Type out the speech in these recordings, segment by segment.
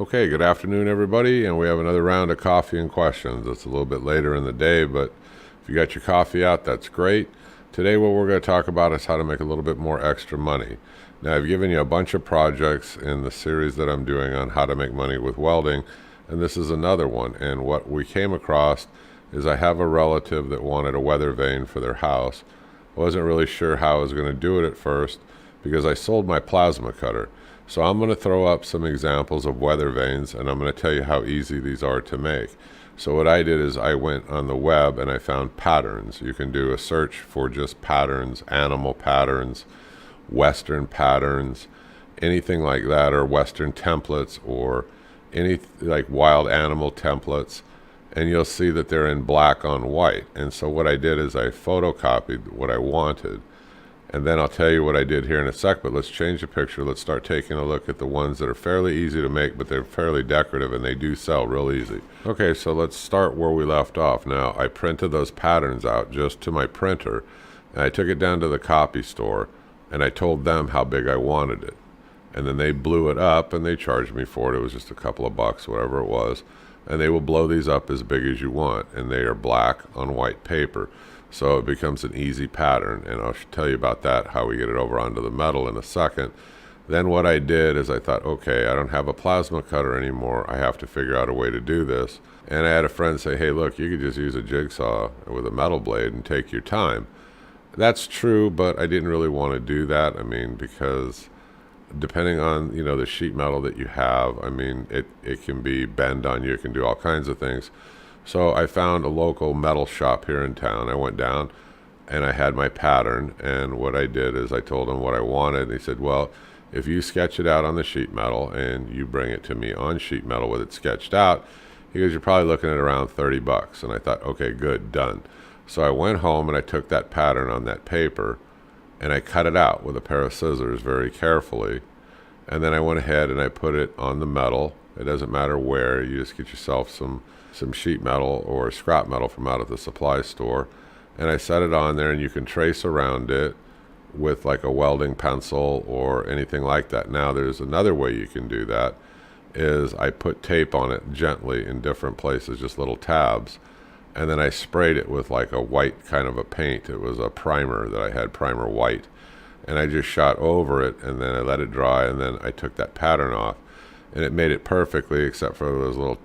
Okay, good afternoon, everybody, and we have another round of coffee and questions. It's a little bit later in the day, but if you got your coffee out, that's great. Today, what we're going to talk about is how to make a little bit more extra money. Now, I've given you a bunch of projects in the series that I'm doing on how to make money with welding, and this is another one. And what we came across is I have a relative that wanted a weather vane for their house. I wasn't really sure how I was going to do it at first because I sold my plasma cutter. So I'm going to throw up some examples of weather vanes, and I'm going to tell you how easy these are to make. So what I did is I went on the web and I found patterns. You can do a search for just patterns, animal patterns, Western patterns, anything like that, or Western templates, or any like wild animal templates, and you'll see that they're in black on white. And so what I did is I photocopied what I wanted. And then I'll tell you what I did here in a sec, but let's change the picture. Let's start taking a look at the ones that are fairly easy to make, but they're fairly decorative and they do sell real easy. Okay, so let's start where we left off. Now, I printed those patterns out just to my printer, and I took it down to the copy store, and I told them how big I wanted it. And then they blew it up, and they charged me for it. It was just a couple of bucks, whatever it was. And they will blow these up as big as you want, and they are black on white paper. So it becomes an easy pattern, and I'll tell you about that, how we get it over onto the metal in a second. Then what I did is I thought, okay, I don't have a plasma cutter anymore. I have to figure out a way to do this. And I had a friend say, hey, look, you could just use a jigsaw with a metal blade and take your time. That's true, but I didn't really want to do that. I mean, because depending on, the sheet metal that you have, I mean, it can be bend on you. It can do all kinds of things. So I found a local metal shop here in town. I went down and I had my pattern, and what I did is I told him what I wanted, and he said, well, if you sketch it out on the sheet metal and you bring it to me on sheet metal with it sketched out, he goes, you're probably looking at around 30 bucks. And I thought, okay, good, done. So I went home and I took that pattern on that paper and I cut it out with a pair of scissors very carefully. And then I went ahead and I put it on the metal. It doesn't matter where, you just get yourself some sheet metal or scrap metal from out of the supply store, and I set it on there, and you can trace around it with like a welding pencil or anything like that. Now there's another way you can do that, is I put tape on it gently in different places, just little tabs, and then I sprayed it with like a white kind of a paint. It was a primer that I had, primer white, and I just shot over it, and then I let it dry, and then I took that pattern off, and it made it perfectly except for those little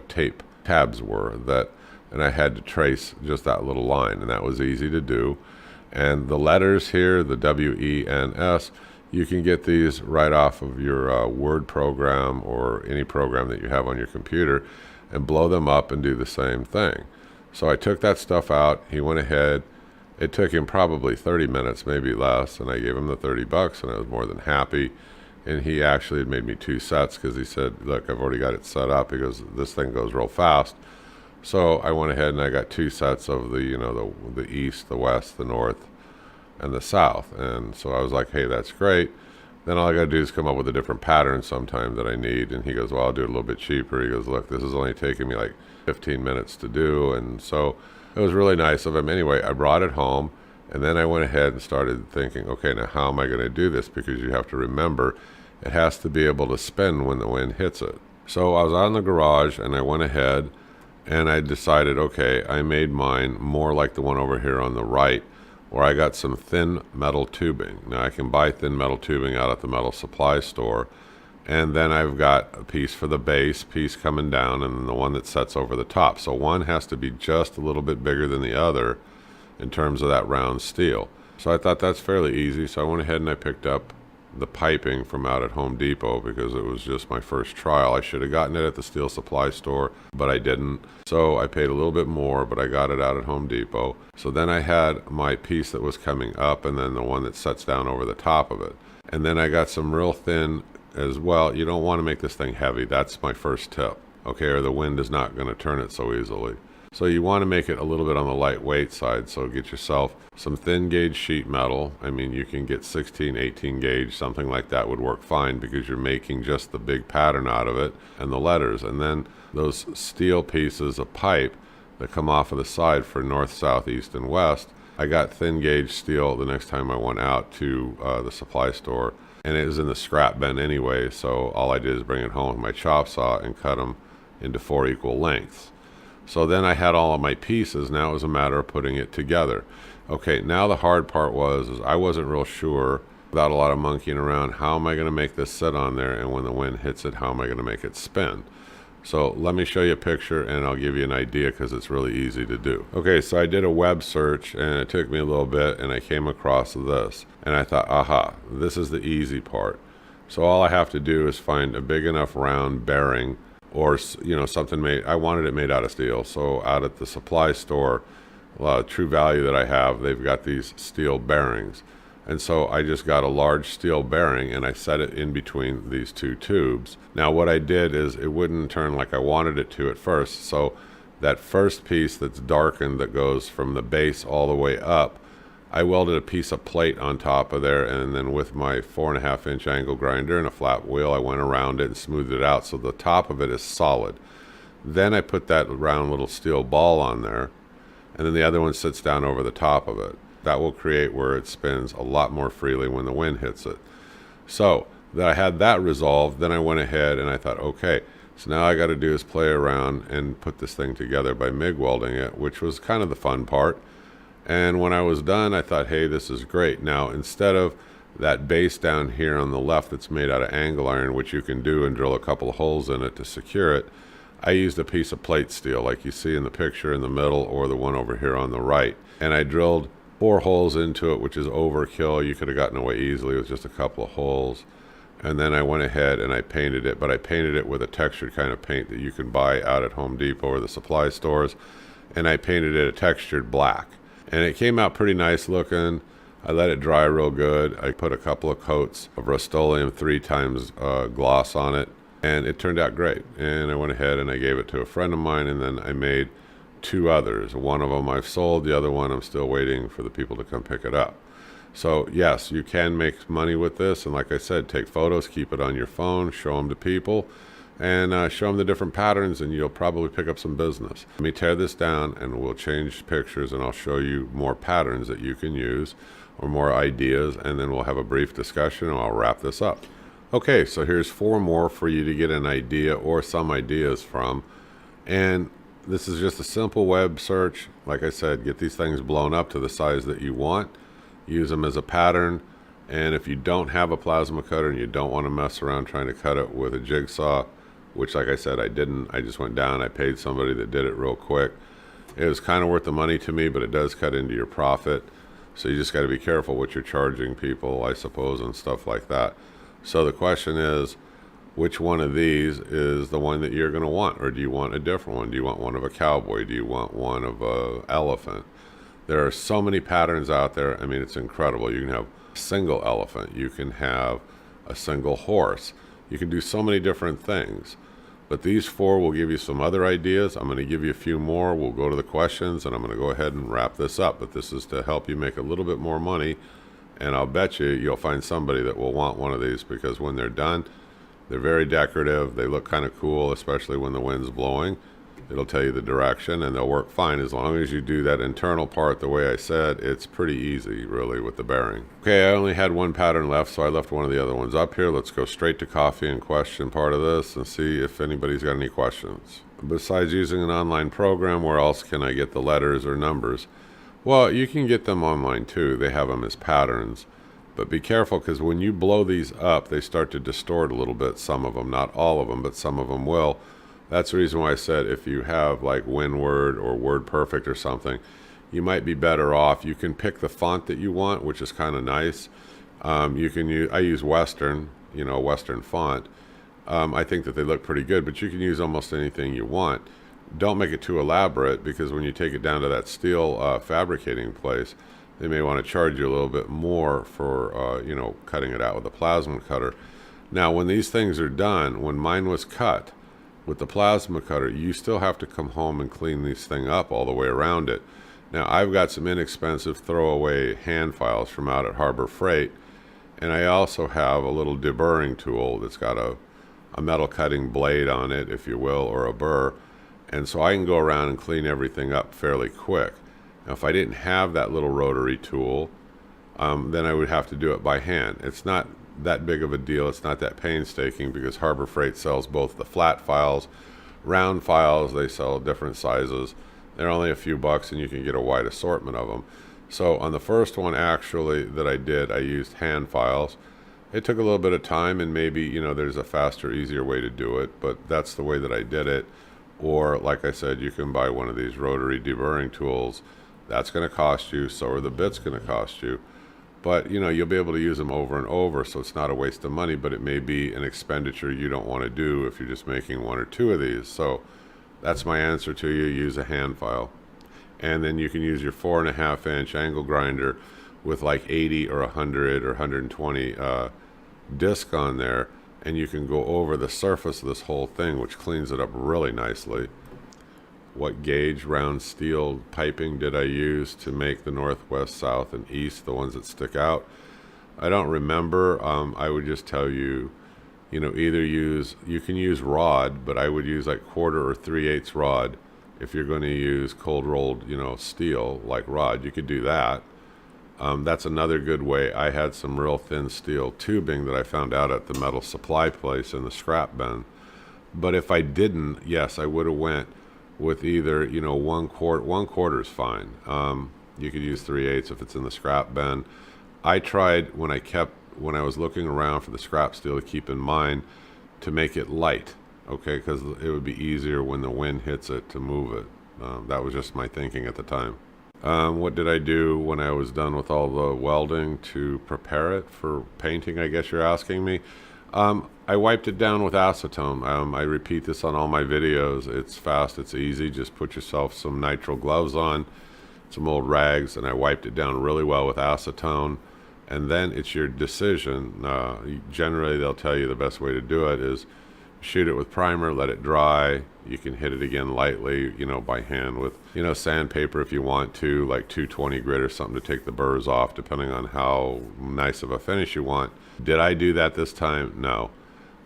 tape tabs were that, and I had to trace just that little line, and that was easy to do. And the letters here, the W-E-N-S, you can get these right off of your Word program or any program that you have on your computer and blow them up and do the same thing. So I took that stuff out. He went ahead. It took him probably 30 minutes, maybe less, and I gave him the 30 bucks, and I was more than happy. And he actually had made me 2 sets because he said, look, I've already got it set up because this thing goes real fast. So I went ahead and I got 2 sets of the east, the west, the north, and the south. And so I was like, hey, that's great. Then all I got to do is come up with a different pattern sometime that I need. And he goes, well, I'll do it a little bit cheaper. He goes, look, this is only taking me like 15 minutes to do. And so it was really nice of him. Anyway, I brought it home. And then I went ahead and started thinking, okay, now how am I going to do this? Because you have to remember, it has to be able to spin when the wind hits it. So I was out in the garage, and I went ahead and I decided, okay, I made mine more like the one over here on the right, where I got some thin metal tubing. Now I can buy thin metal tubing out at the metal supply store. And then I've got a piece for the base, piece coming down, and then the one that sets over the top. So one has to be just a little bit bigger than the other in terms of that round steel. So I thought that's fairly easy. So I went ahead and I picked up the piping from out at Home Depot because it was just my first trial. I should have gotten it at the steel supply store, but I didn't. So I paid a little bit more, but I got it out at Home Depot. So then I had my piece that was coming up, and then the one that sets down over the top of it. And then I got some real thin as well. You don't want to make this thing heavy. That's my first tip. Okay, or the wind is not going to turn it so easily. So you want to make it a little bit on the lightweight side. So get yourself some thin gauge sheet metal. I mean, you can get 16, 18 gauge, something like that would work fine because you're making just the big pattern out of it and the letters. And then those steel pieces of pipe that come off of the side for north, south, east, and west. I got thin gauge steel the next time I went out to the supply store. and it was in the scrap bin anyway, so all I did is bring it home with my chop saw and cut them into 4 equal lengths. So then I had all of my pieces. Now it was a matter of putting it together. Okay, now the hard part is I wasn't real sure, without a lot of monkeying around, how am I going to make this sit on there, and when the wind hits it, how am I going to make it spin? So let me show you a picture and I'll give you an idea, because it's really easy to do. Okay, so I did a web search and it took me a little bit, and I came across this, and I thought, aha, this is the easy part. So all I have to do is find a big enough round bearing, or something made. I wanted it made out of steel, so out at the supply store, True Value that I have, they've got these steel bearings. And so I just got a large steel bearing and I set it in between these 2 tubes. Now what I did is it wouldn't turn like I wanted it to at first. So that first piece that's darkened, that goes from the base all the way up, I welded a piece of plate on top of there, and then with my 4.5 inch angle grinder and a flat wheel, I went around it and smoothed it out so the top of it is solid. Then I put that round little steel ball on there, and then the other one sits down over the top of it. That will create where it spins a lot more freely when the wind hits it. So that I had that resolved, then I went ahead and I thought, okay, so now I got to do is play around and put this thing together by MIG welding it, which was kind of the fun part. And when I was done, I thought, hey, this is great. Now, instead of that base down here on the left that's made out of angle iron, which you can do and drill a couple of holes in it to secure it, I used a piece of plate steel like you see in the picture in the middle, or the one over here on the right. And I drilled 4 holes into it, which is overkill. You could have gotten away easily with just a couple of holes. And then I went ahead and I painted it, but I painted it with a textured kind of paint that you can buy out at Home Depot or the supply stores. And I painted it a textured black. And it came out pretty nice looking. I let it dry real good. I put a couple of coats of Rust-Oleum 3 times gloss on it, and it turned out great. And I went ahead and I gave it to a friend of mine, and then I made 2 others. One of them I've sold, the other one I'm still waiting for the people to come pick it up. So yes, you can make money with this, and like I said, take photos, keep it on your phone, show them to people, and show them the different patterns, and you'll probably pick up some business. Let me tear this down and we'll change pictures, and I'll show you more patterns that you can use, or more ideas, and then we'll have a brief discussion and I'll wrap this up. Okay, so here's 4 more for you to get an idea or some ideas from. And this is just a simple web search. Like I said, get these things blown up to the size that you want, use them as a pattern. And if you don't have a plasma cutter and you don't want to mess around trying to cut it with a jigsaw, which like I said, I didn't. I just went down, I paid somebody that did it real quick. It was kind of worth the money to me, but it does cut into your profit. So you just got to be careful what you're charging people, I suppose, and stuff like that. So the question is, which one of these is the one that you're going to want? Or do you want a different one? Do you want one of a cowboy? Do you want one of a elephant? There are so many patterns out there. I mean, it's incredible. You can have a single elephant. You can have a single horse. You can do so many different things. But these 4 will give you some other ideas. I'm going to give you a few more. We'll go to the questions, and I'm going to go ahead and wrap this up. But this is to help you make a little bit more money. And I'll bet you'll find somebody that will want one of these, because when they're done, they're very decorative. They look kind of cool, especially when the wind's blowing. It'll tell you the direction, and they'll work fine as long as you do that internal part the way I said. It's pretty easy, really, with the bearing. Okay, I only had 1 pattern left, so I left one of the other ones up here. Let's go straight to coffee and question part of this and see if anybody's got any questions. Besides using an online program, where else can I get the letters or numbers? Well, you can get them online too. They have them as patterns. But be careful, because when you blow these up, they start to distort a little bit. Some of them, not all of them, but some of them will. That's the reason why I said if you have like WinWord or WordPerfect or something, you might be better off. You can pick the font that you want, which is kind of nice. You can use, I use Western, Western font. I think that they look pretty good, but you can use almost anything you want. Don't make it too elaborate, because when you take it down to that steel fabricating place, they may want to charge you a little bit more for, cutting it out with a plasma cutter. Now, when these things are done, when mine was cut with the plasma cutter, you still have to come home and clean this thing up all the way around it. Now, I've got some inexpensive throwaway hand files from out at Harbor Freight, and I also have a little deburring tool that's got a metal cutting blade on it, if you will, or a burr, and so I can go around and clean everything up fairly quick. Now, if I didn't have that little rotary tool, then I would have to do it by hand. It's not that big of a deal. It's not that painstaking because Harbor Freight sells both the flat files, round files. They sell different sizes. They're only a few bucks and you can get a wide assortment of them. So on the first one actually that I did, I used hand files. It took a little bit of time, and maybe, you know, there's a faster, easier way to do it, but that's the way that I did it. Or like I said, you can buy one of these rotary deburring tools. That's going to cost you, so are the bits going to cost you. But, you know, you'll be able to use them over and over, so it's not a waste of money, but it may be an expenditure you don't want to do if you're just making one or two of these. So that's my answer to you. Use a hand file. And then you can use your 4.5-inch angle grinder with like 80 or 100 or 120 disc on there, and you can go over the surface of this whole thing, which cleans it up really nicely. What gauge round steel piping did I use to make the north, west, south, and east, the ones that stick out? I don't remember. I would just tell you, you know, either you can use rod, but I would use like 1/4 or 3/8 rod. If you're going to use cold rolled, you know, steel like rod, you could do that. That's another good way. I had some real thin steel tubing that I found out at the metal supply place in the scrap bin. But if I didn't, yes, I would have went with either, you know, 1/4 is fine. You could use 3/8 if it's in the scrap bin. I tried when I was looking around for the scrap steel to keep in mind to make it light, okay, because it would be easier when the wind hits it to move it. That was just my thinking at the time. What did I do when I was done with all the welding to prepare it for painting, I guess you're asking me? I wiped it down with acetone. I repeat this on all my videos. It's fast, it's easy. Just put yourself some nitrile gloves on, some old rags, and I wiped it down really well with acetone. And then it's your decision. Generally, they'll tell you the best way to do it is shoot it with primer, let it dry. You can hit it again lightly, you know, by hand with, you know, sandpaper if you want to, like 220 grit or something to take the burrs off, depending on how nice of a finish you want. Did I do that this time? No.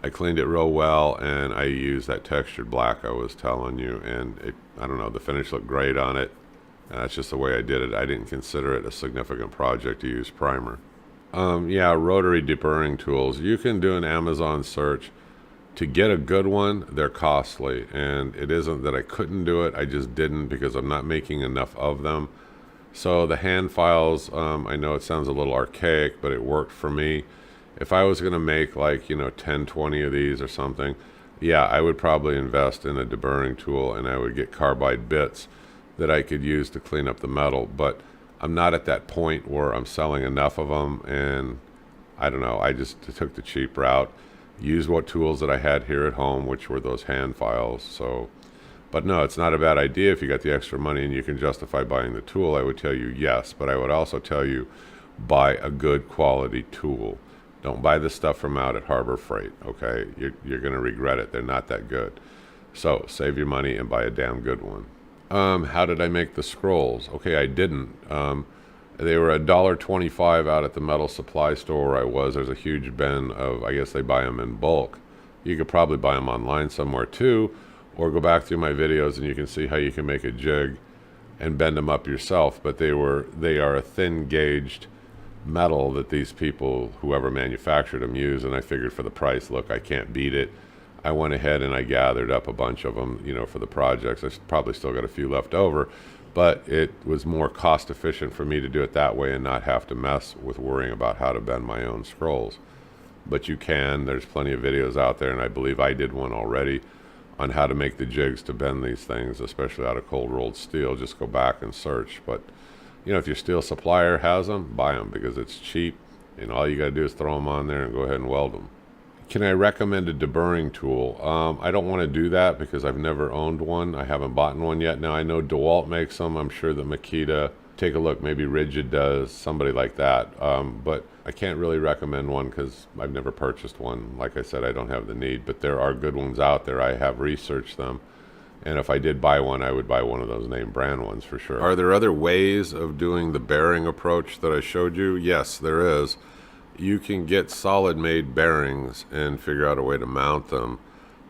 I cleaned it real well, and I used that textured black I was telling you, and I don't know, the finish looked great on it. That's just the way I did it. I didn't consider it a significant project to use primer. Yeah, rotary deburring tools. You can do an Amazon search. To get a good one, they're costly, and it isn't that I couldn't do it, I just didn't because I'm not making enough of them. So the hand files, I know it sounds a little archaic, but it worked for me. If I was going to make like, you know, 10, 20 of these or something, yeah, I would probably invest in a deburring tool, and I would get carbide bits that I could use to clean up the metal. But I'm not at that point where I'm selling enough of them, and I don't know, I just took the cheap route. Use what tools that I had here at home, which were those hand files. So, but no, it's not a bad idea if you got the extra money and you can justify buying the tool. I would tell you yes, but I would also tell you buy a good quality tool. Don't buy the stuff from out at Harbor Freight, okay? You're going to regret it. They're not that good. So save your money and buy a damn good one. How did I make the scrolls? Okay, I didn't. They were $1.25 out at the metal supply store where I was. There's a huge bin of, I guess they buy them in bulk. You could probably buy them online somewhere too, or go back through my videos and you can see how you can make a jig and bend them up yourself. But they are a thin gauged metal that these people, whoever manufactured them, use. And I figured for the price, look, I can't beat it. I went ahead and I gathered up a bunch of them, you know, for the projects. I probably still got a few left over. But it was more cost efficient for me to do it that way and not have to mess with worrying about how to bend my own scrolls. But you can. There's plenty of videos out there, and I believe I did one already on how to make the jigs to bend these things, especially out of cold rolled steel. Just go back and search. But, you know, if your steel supplier has them, buy them because it's cheap, and all you got to do is throw them on there and go ahead and weld them. Can I recommend a deburring tool? I don't want to do that because I've never owned one. I haven't bought one yet. Now I know DeWalt makes them. I'm sure that Makita, take a look, maybe Rigid does, somebody like that. But I can't really recommend one because I've never purchased one. Like I said, I don't have the need, but there are good ones out there. I have researched them. And if I did buy one, I would buy one of those name brand ones for sure. Are there other ways of doing the bearing approach that I showed you? Yes, there is. You can get solid made bearings and figure out a way to mount them.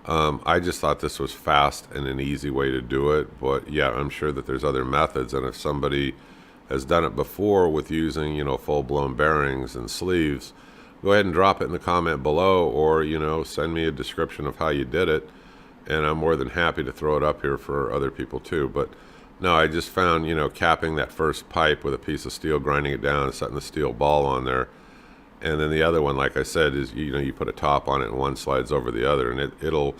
I just thought this was fast and an easy way to do it, but yeah, I'm sure that there's other methods, and if somebody has done it before with using, you know, full-blown bearings and sleeves, go ahead and drop it in the comment below, or send me a description of how you did it, and I'm more than happy to throw it up here for other people too. But no, I just found capping that first pipe with a piece of steel, grinding it down and setting the steel ball on there. And then the other one, like I said, is you put a top on it and one slides over the other, and it'll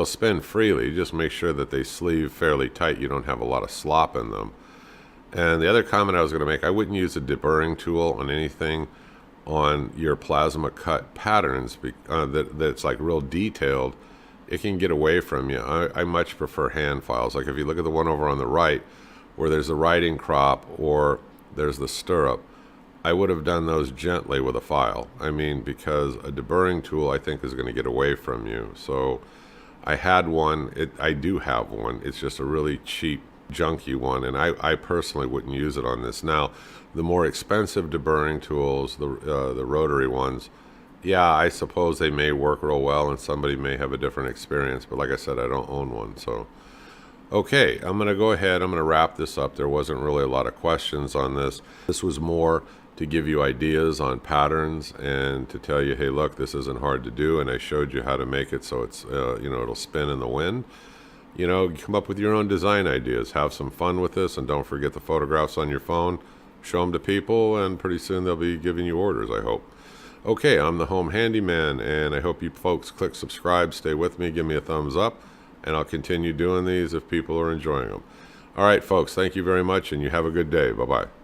spin freely. You just make sure that they sleeve fairly tight. You don't have a lot of slop in them. And the other comment I was going to make, I wouldn't use a deburring tool on anything on your plasma cut patterns that's like real detailed. It can get away from you. I much prefer hand files. Like if you look at the one over on the right where there's the riding crop or there's the stirrup, I would have done those gently with a file. I mean, because a deburring tool I think is going to get away from you. So I had one, I do have one. It's just a really cheap, junky one, and I personally wouldn't use it on this. Now, the more expensive deburring tools, the rotary ones, yeah, I suppose they may work real well and somebody may have a different experience, but like I said, I don't own one. So okay, I'm going to go ahead, I'm going to wrap this up. There wasn't really a lot of questions on this. This was more to give you ideas on patterns and to tell you, hey, look, this isn't hard to do, and I showed you how to make it so it's it'll spin in the wind. Come up with your own design ideas, have some fun with this, and don't forget the photographs on your phone. Show them to people, and pretty soon they'll be giving you orders, I hope. Okay, I'm the Home Handyman, and I hope you folks click subscribe, stay with me, give me a thumbs up, and I'll continue doing these if people are enjoying them. All right, folks, thank you very much, and you have a good day. Bye-bye.